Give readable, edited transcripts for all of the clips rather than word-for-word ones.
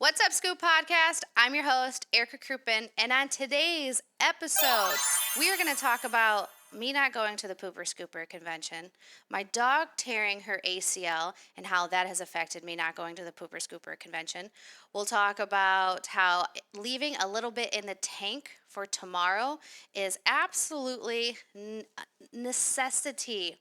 What's up, Scoop Podcast? I'm your host, Erica Krupin, and on today's episode, we are going to talk about me not going to the Pooper Scooper convention, my dog tearing her ACL, and how that has affected me not going to the Pooper Scooper convention. We'll talk about how leaving a little bit in the tank for tomorrow is absolutely necessity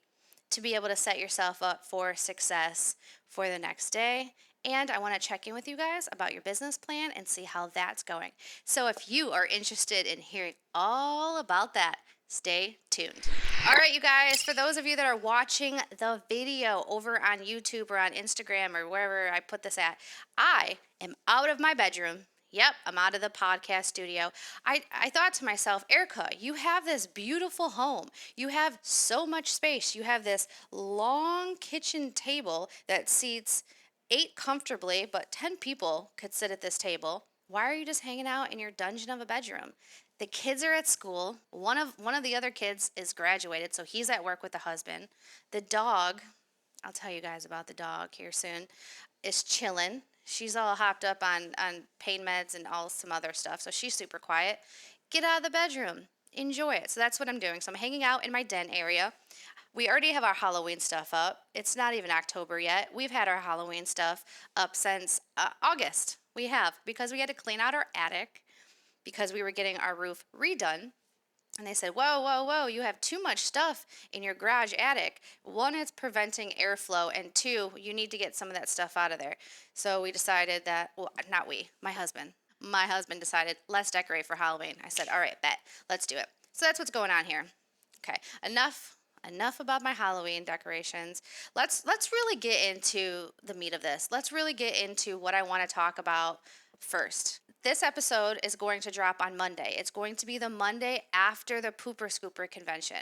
to be able to set yourself up for success for the next day. And I want to check in with you guys about your business plan and see how that's going. So if you are interested in hearing all about that, stay tuned. All right, you guys, for those of you that are watching the video over on YouTube or on Instagram or wherever I put this at, I am out of my bedroom. Yep, I'm out of the podcast studio. I thought to myself, Erica, you have this beautiful home. You have so much space. You have this long kitchen table that seats 8 comfortably, but 10 people could sit at this table. Why are you just hanging out in your dungeon of a bedroom? The kids are at school. One of the other kids is graduated, so he's at work with the husband. The dog, I'll tell you guys about the dog here soon, is chilling. She's all hopped up on pain meds and all some other stuff, so she's super quiet. Get out of the bedroom. Enjoy it. So that's what I'm doing. So I'm hanging out in my den area. We already have our Halloween stuff up. It's not even October yet. We've had our Halloween stuff up since August. We have, because we had to clean out our attic because we were getting our roof redone. And they said, whoa, whoa, whoa, you have too much stuff in your garage attic. One, it's preventing airflow, and two, you need to get some of that stuff out of there. So we decided that, well, not we, my husband. My husband decided, let's decorate for Halloween. I said, all right, bet, let's do it. So that's what's going on here. Okay, enough about my Halloween decorations. Let's really get into the meat of this. Let's really get into what I want to talk about first. This episode is going to drop on Monday. It's going to be the Monday after the Pooper Scooper convention.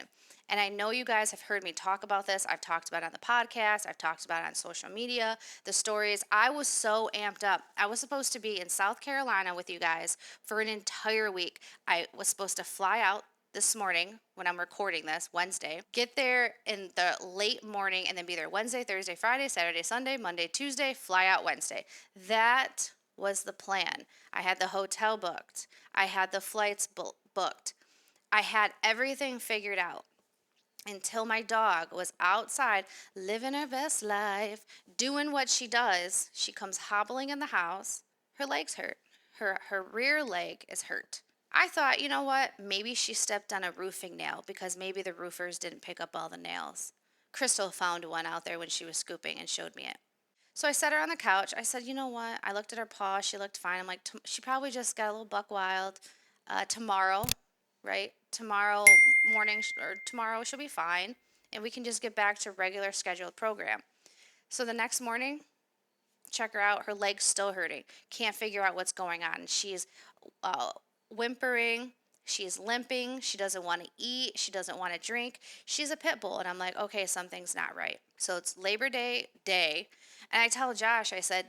And I know you guys have heard me talk about this. I've talked about it on the podcast. I've talked about it on social media, the stories. I was so amped up. I was supposed to be in South Carolina with you guys for an entire week. I was supposed to fly out this morning when I'm recording this, Wednesday, get there in the late morning and then be there Wednesday, Thursday, Friday, Saturday, Sunday, Monday, Tuesday, fly out Wednesday. That was the plan. I had the hotel booked. I had the flights booked. I had everything figured out until my dog was outside living her best life, doing what she does. She comes hobbling in the house. Her legs hurt. Her rear leg is hurt. I thought, you know what? Maybe she stepped on a roofing nail because maybe the roofers didn't pick up all the nails. Crystal found one out there when she was scooping and showed me it. So I set her on the couch. I said, you know what? I looked at her paw. She looked fine. I'm like, she probably just got a little buck wild. Tomorrow, right? Tomorrow morning or tomorrow she'll be fine. And we can just get back to regular scheduled program. So the next morning, check her out. Her leg's still hurting. Can't figure out what's going on. She's whimpering. She's limping. She doesn't want to eat. She doesn't want to drink. She's a pit bull. And I'm like, okay, something's not right. So it's Labor Day. And I tell Josh, I said,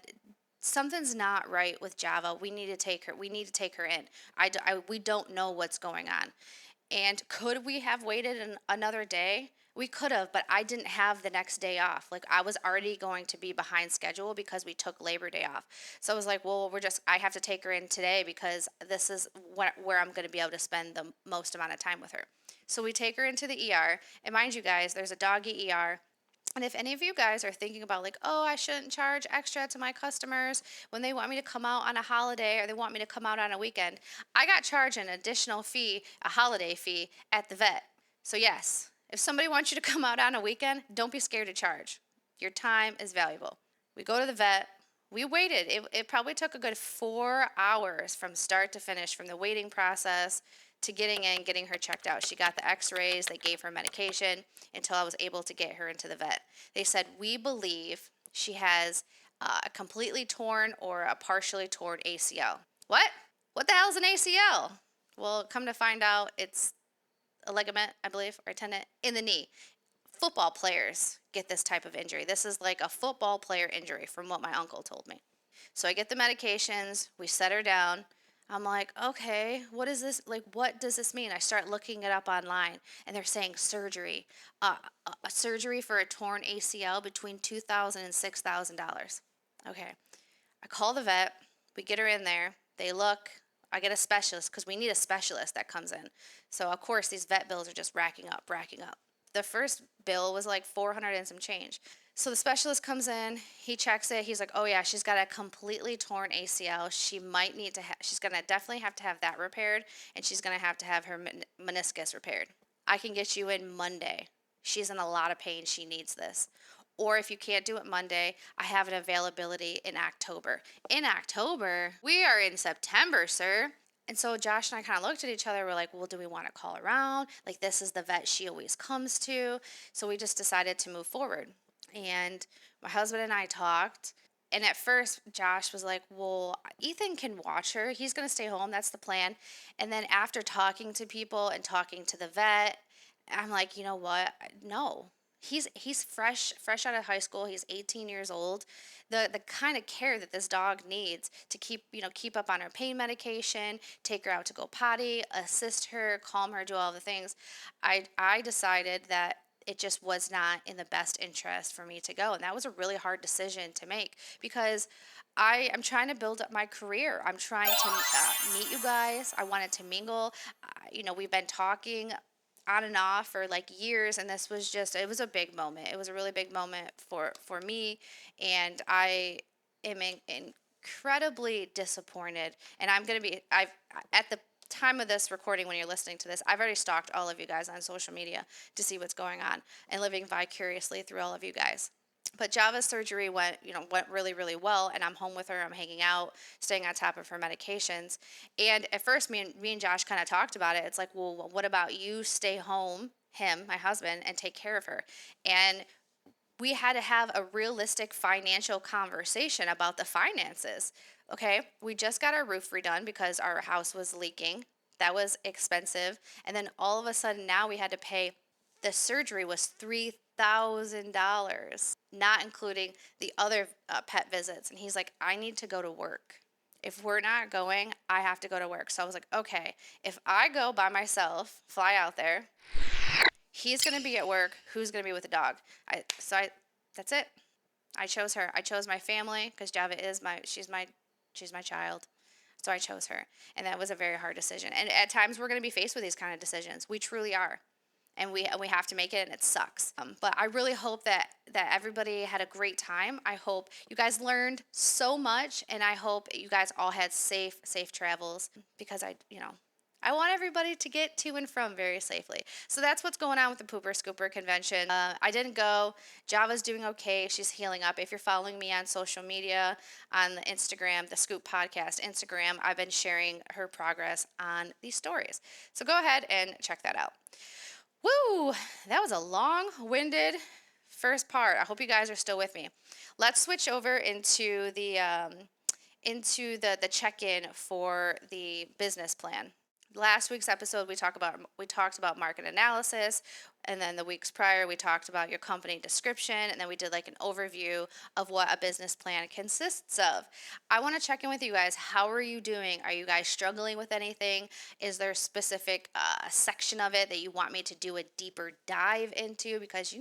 something's not right with Java. We need to take her. We need to take her in. We don't know what's going on. And could we have waited another day? We could have, but I didn't have the next day off. Like, I was already going to be behind schedule because we took Labor Day off. So I was like, well, I have to take her in today because this is where I'm going to be able to spend the most amount of time with her. So we take her into the ER. And mind you guys, there's a doggy ER. And if any of you guys are thinking about like, oh, I shouldn't charge extra to my customers when they want me to come out on a holiday or they want me to come out on a weekend, I got charged an additional fee, a holiday fee at the vet. So yes, if somebody wants you to come out on a weekend, don't be scared to charge. Your time is valuable. We go to the vet. We waited. It probably took a good 4 hours from start to finish, from the waiting process to getting in, getting her checked out. She got the x-rays, they gave her medication until I was able to get her into the vet. They said, we believe she has a completely torn or a partially torn ACL. What? What the hell is an ACL? Well, come to find out, it's a ligament, I believe, or a tendon in the knee. Football players get this type of injury. This is like a football player injury from what my uncle told me. So I get the medications, we set her down. I'm like, okay, what is this? Like, what does this mean? I start looking it up online, and they're saying surgery. A surgery for a torn ACL between $2,000 and $6,000. Okay. I call the vet. We get her in there. They look. I get a specialist because we need a specialist that comes in. So, of course, these vet bills are just racking up, racking up. The first bill was like 400 and some change. So the specialist comes in, he checks it. He's like, "Oh yeah, she's got a completely torn ACL. She might need to she's going to definitely have to have that repaired, and she's going to have her meniscus repaired. I can get you in Monday. She's in a lot of pain. She needs this." Or if you can't do it Monday, I have an availability in October. In October? We are in September, sir. And so Josh and I kind of looked at each other. We're like, well, do we want to call around? Like, this is the vet she always comes to. So we just decided to move forward. And my husband and I talked. And at first, Josh was like, well, Ethan can watch her. He's going to stay home. That's the plan. And then after talking to people and talking to the vet, I'm like, you know what? No. He's fresh out of high school. He's 18 years old. The kind of care that this dog needs to keep up on her pain medication, take her out to go potty, assist her, calm her, do all the things. I decided that it just was not in the best interest for me to go, and that was a really hard decision to make because I am trying to build up my career. I'm trying to meet you guys. I wanted to mingle. We've been talking on and off for like years, and it was a big moment. It was a really big moment for me, and I am incredibly disappointed. And I've at the time of this recording, when you're listening to this, I've already stalked all of you guys on social media to see what's going on and living vicariously through all of you guys. But Java's surgery went really, really well, and I'm home with her. I'm hanging out, staying on top of her medications. And at first, me and Josh kind of talked about it. It's like, well, what about you stay home, him, my husband, and take care of her? And we had to have a realistic financial conversation about the finances. Okay, we just got our roof redone because our house was leaking. That was expensive. And then all of a sudden now we had to pay, the surgery was $3,000, not including the other pet visits. And he's like, I need to go to work. If we're not going, I have to go to work. So I was like, okay, if I go by myself, fly out there, he's going to be at work. Who's going to be with the dog? That's it. I chose her. I chose my family because Java is she's my child. So I chose her. And that was a very hard decision. And at times we're going to be faced with these kind of decisions. We truly are. And we have to make it, and it sucks. But I really hope that everybody had a great time. I hope you guys learned so much, and I hope you guys all had safe travels because I want everybody to get to and from very safely. So that's what's going on with the Pooper Scooper convention. I didn't go. Java's doing okay. She's healing up. If you're following me on social media, on the Instagram, the Scoop Podcast Instagram, I've been sharing her progress on these stories. So go ahead and check that out. Woo! That was a long-winded first part. I hope you guys are still with me. Let's switch over into the check-in for the business plan. Last week's episode, we talked about market analysis, and then the weeks prior, we talked about your company description, and then we did like an overview of what a business plan consists of. I want to check in with you guys. How are you doing? Are you guys struggling with anything? Is there a specific section of it that you want me to do a deeper dive into? Because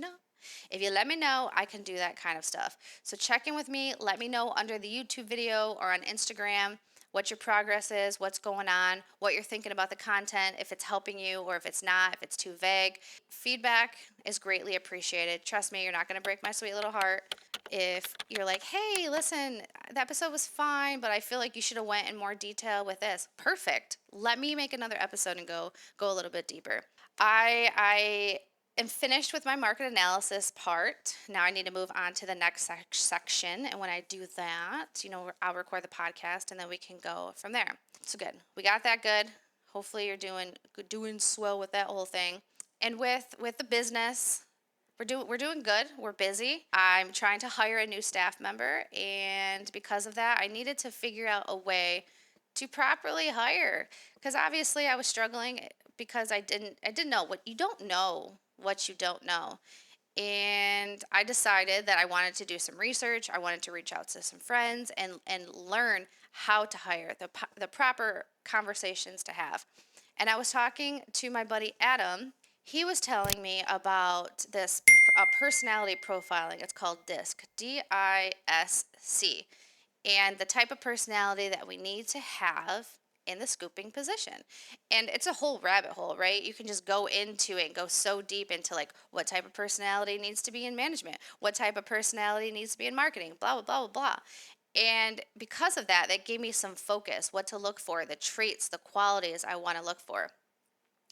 if you let me know, I can do that kind of stuff. So check in with me. Let me know under the YouTube video or on Instagram what your progress is, what's going on, what you're thinking about the content, if it's helping you or if it's not, if it's too vague. Feedback is greatly appreciated. Trust me, you're not going to break my sweet little heart if you're like, hey, listen, the episode was fine, but I feel like you should have went in more detail with this. Perfect. Let me make another episode and go a little bit deeper. I am finished with my market analysis part. Now I need to move on to the next section. And when I do that, I'll record the podcast and then we can go from there. So good. We got that good. Hopefully you're doing swell with that whole thing. And with the business, we're doing good. We're busy. I'm trying to hire a new staff member, and because of that, I needed to figure out a way to properly hire, because obviously I was struggling because I didn't know what you don't know. And I decided that I wanted to do some research. I wanted to reach out to some friends and learn how to hire, the proper conversations to have. And I was talking to my buddy Adam. He was telling me about this personality profiling. It's called DISC, DISC. and the type of personality that we need to have in the scooping position. And it's a whole rabbit hole, right? You can just go into it and go so deep into like what type of personality needs to be in management, what type of personality needs to be in marketing, blah, blah, blah, blah, blah. And because of that, that gave me some focus, what to look for, the traits, the qualities I want to look for.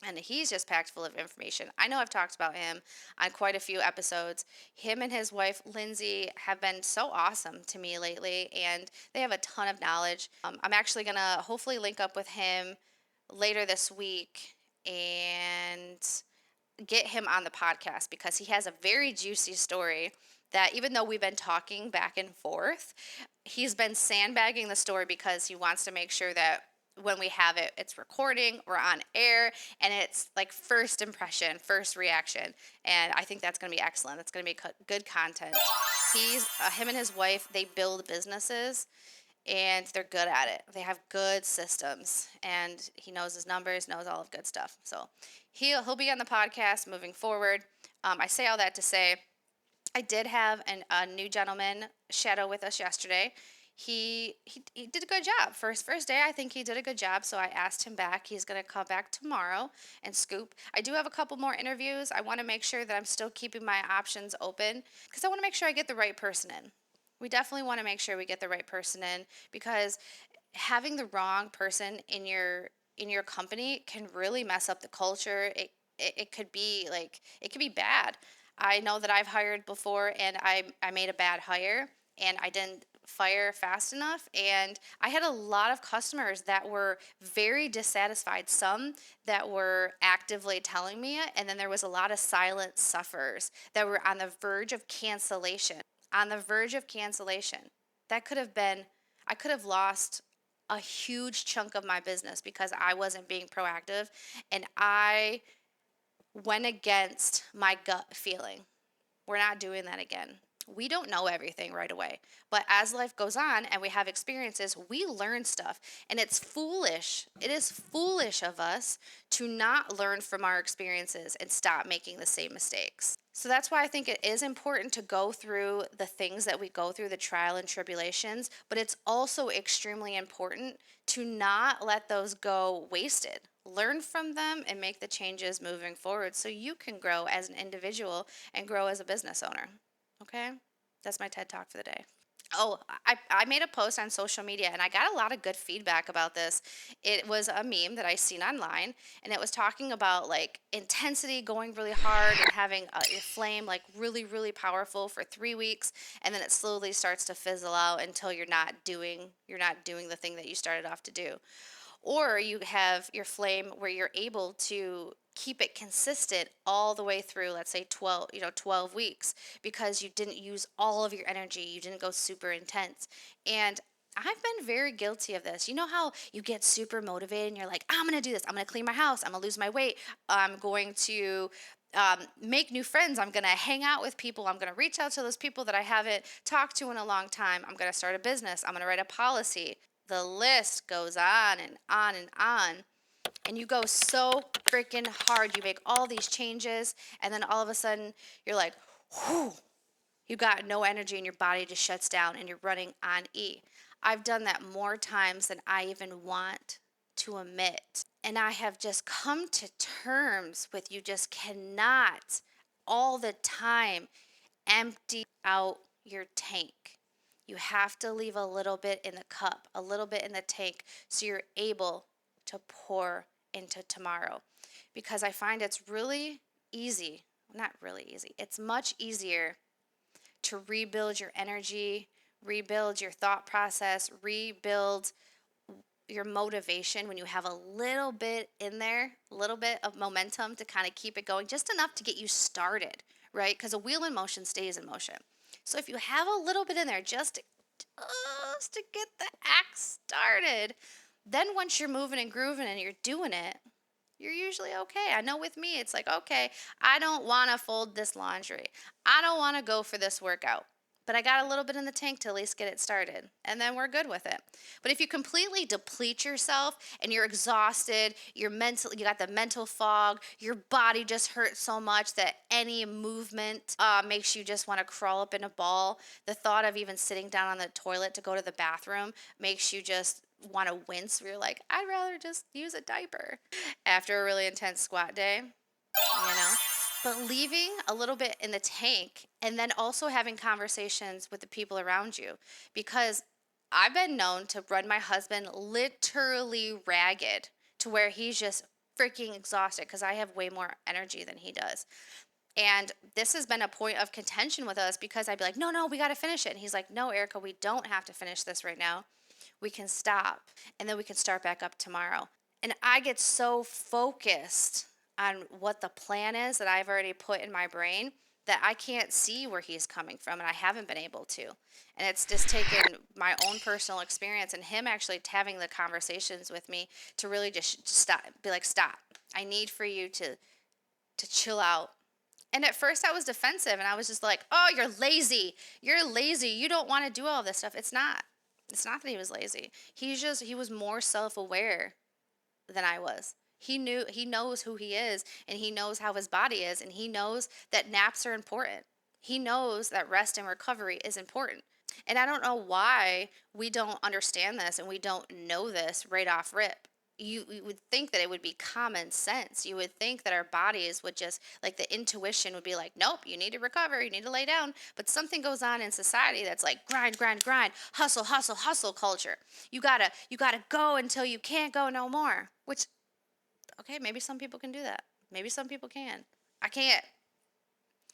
And he's just packed full of information. I know I've talked about him on quite a few episodes. Him and his wife, Lindsay, have been so awesome to me lately, and they have a ton of knowledge. I'm actually going to hopefully link up with him later this week and get him on the podcast because he has a very juicy story that even though we've been talking back and forth, he's been sandbagging the story because he wants to make sure that when we have it, it's recording, we're on air, and it's like first impression, first reaction. And I think that's going to be excellent. That's going to be good content. Him and his wife, they build businesses and they're good at it. They have good systems, and he knows his numbers, knows all of good stuff. So he'll be on the podcast moving forward. I say all that to say I did have a new gentleman shadow with us yesterday. He did a good job. For his first day, I think he did a good job, so I asked him back. He's going to come back tomorrow and scoop. I do have a couple more interviews. I want to make sure that I'm still keeping my options open because I want to make sure I get the right person in. We definitely want to make sure we get the right person in because having the wrong person in your company can really mess up the culture. It could be like it could be bad. I know that I've hired before and I made a bad hire and I didn't fire fast enough, and I had a lot of customers that were very dissatisfied, some that were actively telling me it, and then there was a lot of silent sufferers that were on the verge of cancellation. On the verge of cancellation. That could have been, I could have lost a huge chunk of my business because I wasn't being proactive and I went against my gut feeling. We're not doing that again. We don't know everything right away. But as life goes on and we have experiences, we learn stuff. And it's foolish. It is foolish of us to not learn from our experiences and stop making the same mistakes. So that's why I think it is important to go through the things that we go through, the trial and tribulations, but it's also extremely important to not let those go wasted. Learn from them and make the changes moving forward so you can grow as an individual and grow as a business owner. Okay? That's my TED Talk for the day. Oh, I made a post on social media and I got a lot of good feedback about this. It was a meme that I seen online and it was talking about like intensity, going really hard and having your flame like really, really powerful for 3 weeks, and then it slowly starts to fizzle out until you're not doing the thing that you started off to do. Or you have your flame where you're able to keep it consistent all the way through, let's say 12 weeks, because you didn't use all of your energy, you didn't go super intense. And I've been very guilty of this. You know how you get super motivated and you're like, I'm going to do this. I'm going to clean my house. I'm going to lose my weight. I'm going to make new friends. I'm going to hang out with people. I'm going to reach out to those people that I haven't talked to in a long time. I'm going to start a business. I'm going to write a policy. The list goes on and on and on. And you go so freaking hard. You make all these changes, and then all of a sudden, you're like, whew, you got no energy, and your body just shuts down, and you're running on E. I've done that more times than I even want to admit. And I have just come to terms with you just cannot all the time empty out your tank. You have to leave a little bit in the cup, a little bit in the tank, so you're able to pour into tomorrow. Because I find it's really easy, not really easy, it's much easier to rebuild your energy, rebuild your thought process, rebuild your motivation when you have a little bit in there, a little bit of momentum to kind of keep it going, just enough to get you started, right? Because a wheel in motion stays in motion. So if you have a little bit in there just to get the axe started, then once you're moving and grooving and you're doing it, you're usually okay. I know with me, it's like, okay, I don't want to fold this laundry. I don't want to go for this workout. but I got a little bit in the tank to at least get it started, and then we're good with it. But if you completely deplete yourself and you're exhausted, you got the mental fog, your body just hurts so much that any movement makes you just want to crawl up in a ball. The thought of even sitting down on the toilet to go to the bathroom makes you just want to wince, where you're like, I'd rather just use a diaper after a really intense squat day, you know? But leaving a little bit in the tank and then also having conversations with the people around you, because I've been known to run my husband literally ragged to where he's just freaking exhausted because I have way more energy than he does. And this has been a point of contention with us because I'd be like, no, no, we got to finish it. And he's like, no, Erica, we don't have to finish this right now. We can stop and then we can start back up tomorrow. And I get so focused on what the plan is that I've already put in my brain that I can't see where he's coming from, and I haven't been able to. And it's just taken my own personal experience and him actually having the conversations with me to really just stop, be like, stop. I need for you to chill out. And at first I was defensive and I was just like, oh, you're lazy. You're lazy. You don't want to do all this stuff. It's not. It's not that he was lazy. He was more self-aware than I was. He knows who he is, and he knows how his body is, and he knows that naps are important. He knows that rest and recovery is important. And I don't know why we don't understand this and we don't know this right off rip. You would think that it would be common sense. You would think that our bodies would just, like, the intuition would be like, nope, you need to recover, you need to lay down. But something goes on in society that's like grind, grind, grind, hustle, hustle, hustle culture. You gotta go until you can't go no more. Which, okay, maybe some people can do that. Maybe some people can. I can't.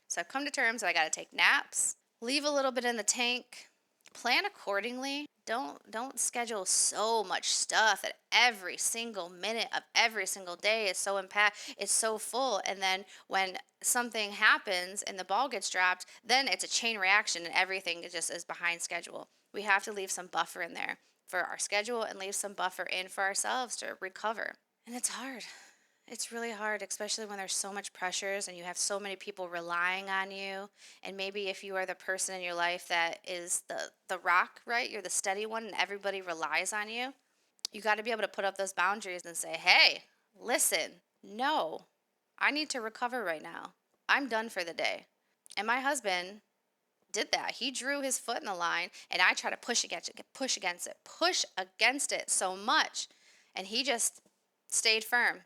So I've come to terms that I gotta take naps, leave a little bit in the tank, plan accordingly. Don't schedule so much stuff that every single minute of every single day is it's so full, and then when something happens and the ball gets dropped, then it's a chain reaction and everything just is behind schedule. We have to leave some buffer in there for our schedule and leave some buffer in for ourselves to recover. And it's hard. It's really hard, especially when there's so much pressures and you have so many people relying on you. And maybe if you are the person in your life that is the rock, right? You're the steady one and everybody relies on you. You got to be able to put up those boundaries and say, hey, listen, no, I need to recover right now. I'm done for the day. And my husband did that. He drew his foot in the line and I try to push against it so much. And he just stayed firm.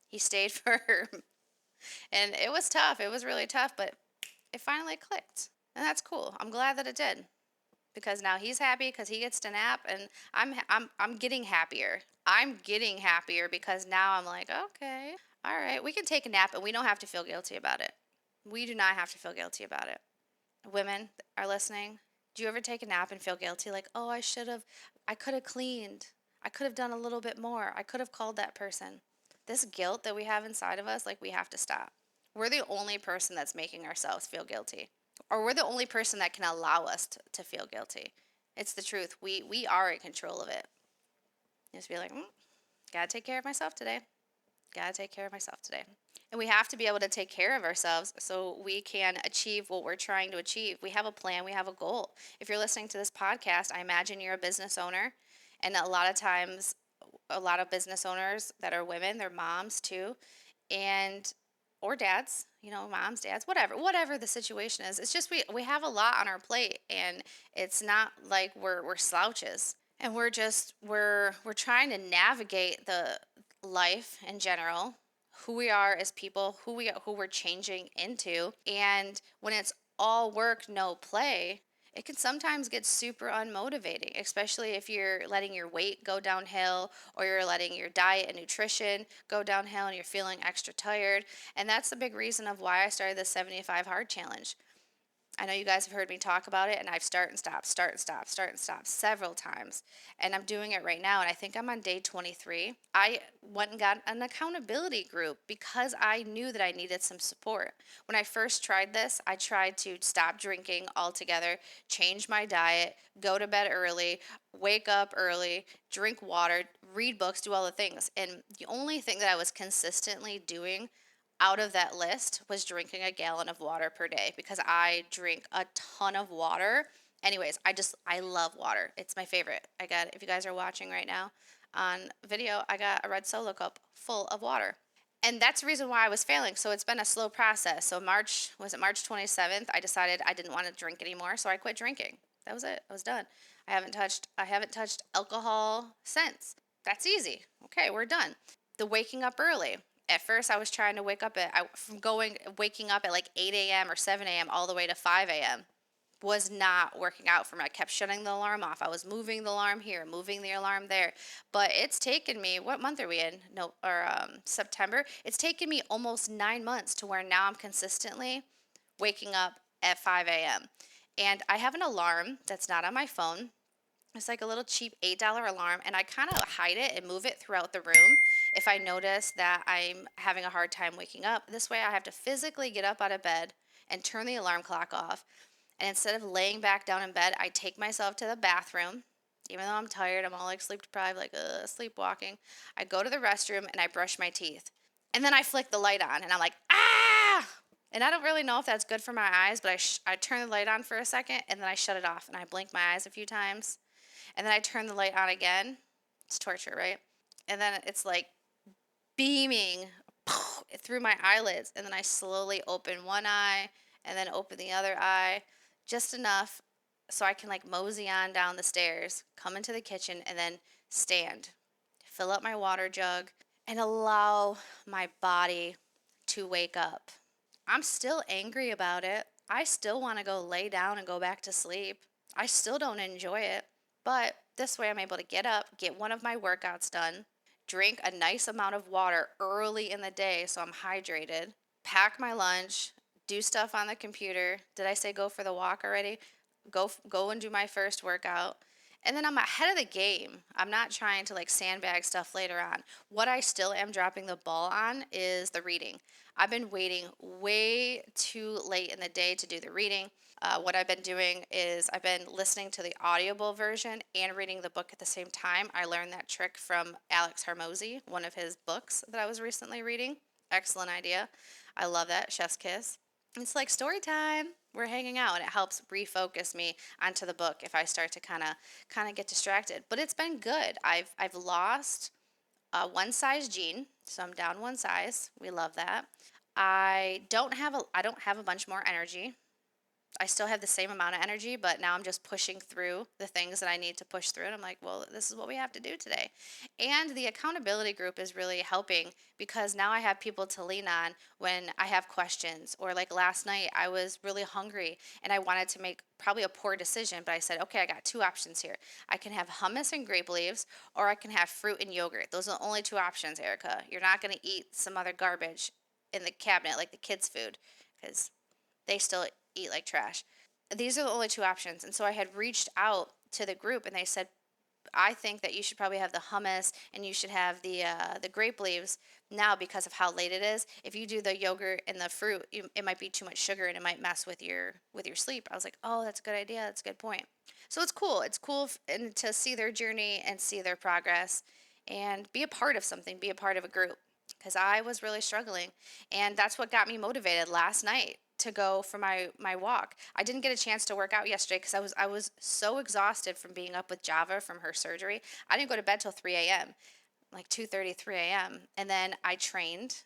He stayed firm. And it was tough. It was really tough, but it finally clicked. And that's cool. I'm glad that it did. Because now he's happy because he gets to nap, and I'm getting happier. I'm getting happier because now I'm like, okay, all right, we can take a nap and we don't have to feel guilty about it. We do not have to feel guilty about it. Women are listening. Do you ever take a nap and feel guilty? Like, oh, I could have cleaned. I could have done a little bit more. I could have called that person. This guilt that we have inside of us, like, we have to stop. We're the only person that's making ourselves feel guilty. Or we're the only person that can allow us to feel guilty. It's the truth. We are in control of it. Just be like, gotta take care of myself today. Gotta take care of myself today. And we have to be able to take care of ourselves so we can achieve what we're trying to achieve. We have a plan, we have a goal. If you're listening to this podcast, I imagine you're a business owner. And a lot of times, a lot of business owners that are women, they're moms too, and or dads, moms, dads, whatever the situation is. It's just we have a lot on our plate, and it's not like we're slouches, and we're trying to navigate the life in general, who we are as people, who we're changing into, and when it's all work, no play, it can sometimes get super unmotivating, especially if you're letting your weight go downhill or you're letting your diet and nutrition go downhill and you're feeling extra tired. And that's the big reason of why I started the 75 Hard Challenge. I know you guys have heard me talk about it, and I've start and stop several times. And I'm doing it right now, and I think I'm on day 23. I went and got an accountability group because I knew that I needed some support. When I first tried this, I tried to stop drinking altogether, change my diet, go to bed early, wake up early, drink water, read books, do all the things. And the only thing that I was consistently doing out of that list was drinking a gallon of water per day, because I drink a ton of water. Anyways, I love water. It's my favorite. If you guys are watching right now on video, I got a red Solo cup full of water. And that's the reason why I was failing. So it's been a slow process. So March 27th, I decided I didn't want to drink anymore, so I quit drinking. That was it. I was done. I haven't touched alcohol since. That's easy. Okay, we're done. The waking up early. At first, I was trying to waking up at like 8 a.m. or 7 a.m. all the way to 5 a.m. was not working out for me. I kept shutting the alarm off. I was moving the alarm here, moving the alarm there. But it's taken me, what month are we in? No, or September. It's taken me almost 9 months to where now I'm consistently waking up at 5 a.m. And I have an alarm that's not on my phone. It's like a little cheap $8 alarm, and I kind of hide it and move it throughout the room if I notice that I'm having a hard time waking up. This way I have to physically get up out of bed and turn the alarm clock off. And instead of laying back down in bed, I take myself to the bathroom. Even though I'm tired, I'm all like sleep deprived, like sleepwalking. I go to the restroom and I brush my teeth. And then I flick the light on and I'm like, ah! And I don't really know if that's good for my eyes, but I turn the light on for a second and then I shut it off and I blink my eyes a few times. And then I turn the light on again. It's torture, right? And then it's like beaming through my eyelids. And then I slowly open one eye and then open the other eye, just enough so I can like mosey on down the stairs, come into the kitchen, and then stand, fill up my water jug, and allow my body to wake up. I'm still angry about it. I still want to go lay down and go back to sleep. I still don't enjoy it. But this way I'm able to get up, get one of my workouts done, drink a nice amount of water early in the day so I'm hydrated, pack my lunch, do stuff on the computer. Did I say go for the walk already? Go and do my first workout. And then I'm ahead of the game. I'm not trying to like sandbag stuff later on. What I still am dropping the ball on is the reading. I've been waiting way too late in the day to do the reading. What I've been doing is I've been listening to the audible version and reading the book at the same time. I learned that trick from Alex Hormozy, one of his books that I was recently reading. Excellent idea. I love that. Chef's kiss. It's like story time. We're hanging out, and it helps refocus me onto the book if I start to kind of get distracted. But it's been good. I've lost one size jean, so I'm down one size. We love that. I don't have a bunch more energy. I still have the same amount of energy, but now I'm just pushing through the things that I need to push through. And I'm like, well, this is what we have to do today. And the accountability group is really helping because now I have people to lean on when I have questions. Or like last night, I was really hungry and I wanted to make probably a poor decision, but I said, okay, I got two options here. I can have hummus and grape leaves, or I can have fruit and yogurt. Those are the only two options, Erica. You're not going to eat some other garbage in the cabinet like the kids' food because they still eat like trash. These are the only two options. And so I had reached out to the group and they said, I think that you should probably have the hummus and you should have the grape leaves now because of how late it is. If you do the yogurt and the fruit, it might be too much sugar and it might mess with your sleep. I was like, oh, that's a good idea. That's a good point. So it's cool. It's cool and to see their journey and see their progress and be a part of something, be a part of a group because I was really struggling. And that's what got me motivated last night to go for my walk. I didn't get a chance to work out yesterday because I was so exhausted from being up with Java from her surgery. I didn't go to bed till 3 a.m., like 2:30, 3 a.m. And then I trained.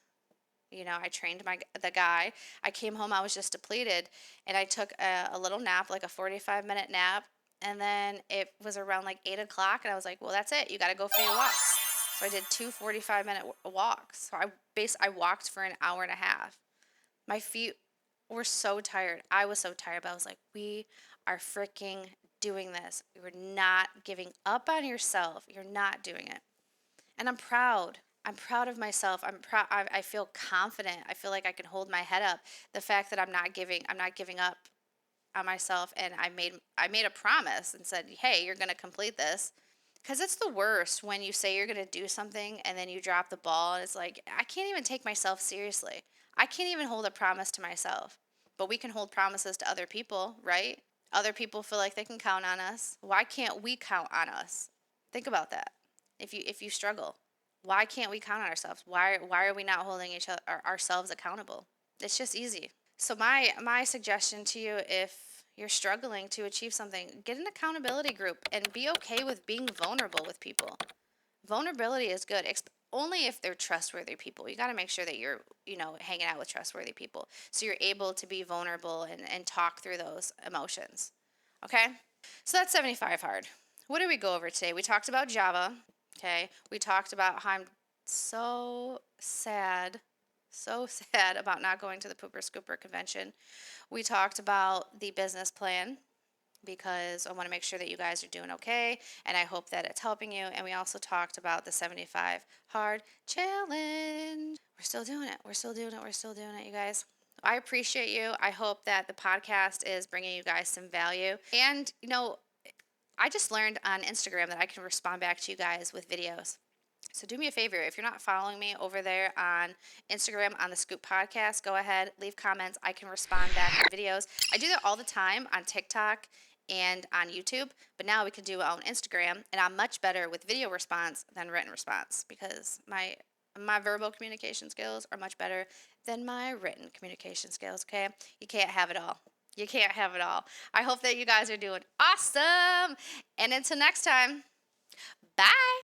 I trained the guy. I came home, I was just depleted, and I took a little nap, like a 45-minute nap. And then it was around like 8 o'clock, and I was like, well, that's it. You got to go for your walks. So I did two 45-minute walks. So I walked for an hour and a half. My feet were so tired. I was so tired, but I was like, we are freaking doing this. You're not giving up on yourself. You're not doing it. And I'm proud. I'm proud of myself. I'm proud. I feel confident. I feel like I can hold my head up. The fact that I'm not giving up on myself. And I made a promise and said, hey, you're going to complete this. Because it's the worst when you say you're going to do something and then you drop the ball. And it's like, I can't even take myself seriously. I can't even hold a promise to myself. But we can hold promises to other people, right? Other people feel like they can count on us. Why can't we count on us? Think about that. If you struggle, Why can't we count on ourselves? Why are we not holding each other ourselves accountable? It's just easy. So my suggestion to you, if you're struggling to achieve something, get an accountability group and be okay with being vulnerable with people. Vulnerability is good, only if they're trustworthy people. You got to make sure that you're, hanging out with trustworthy people, so you're able to be vulnerable and talk through those emotions. Okay? So that's 75 hard. What did we go over today? We talked about Java. Okay? We talked about how I'm so sad about not going to the Pooper Scooper convention. We talked about the business plan, because I want to make sure that you guys are doing okay, and I hope that it's helping you. And we also talked about the 75 hard challenge. We're still doing it. We're still doing it. We're still doing it, you guys. I appreciate you. I hope that the podcast is bringing you guys some value. And, I just learned on Instagram that I can respond back to you guys with videos. So do me a favor, if you're not following me over there on Instagram on the Scoop Podcast, go ahead, leave comments. I can respond back with videos. I do that all the time on TikTok and on YouTube, but now we can do it on Instagram, and I'm much better with video response than written response, because my verbal communication skills are much better than my written communication skills, okay? You can't have it all. You can't have it all. I hope that you guys are doing awesome. And until next time, bye.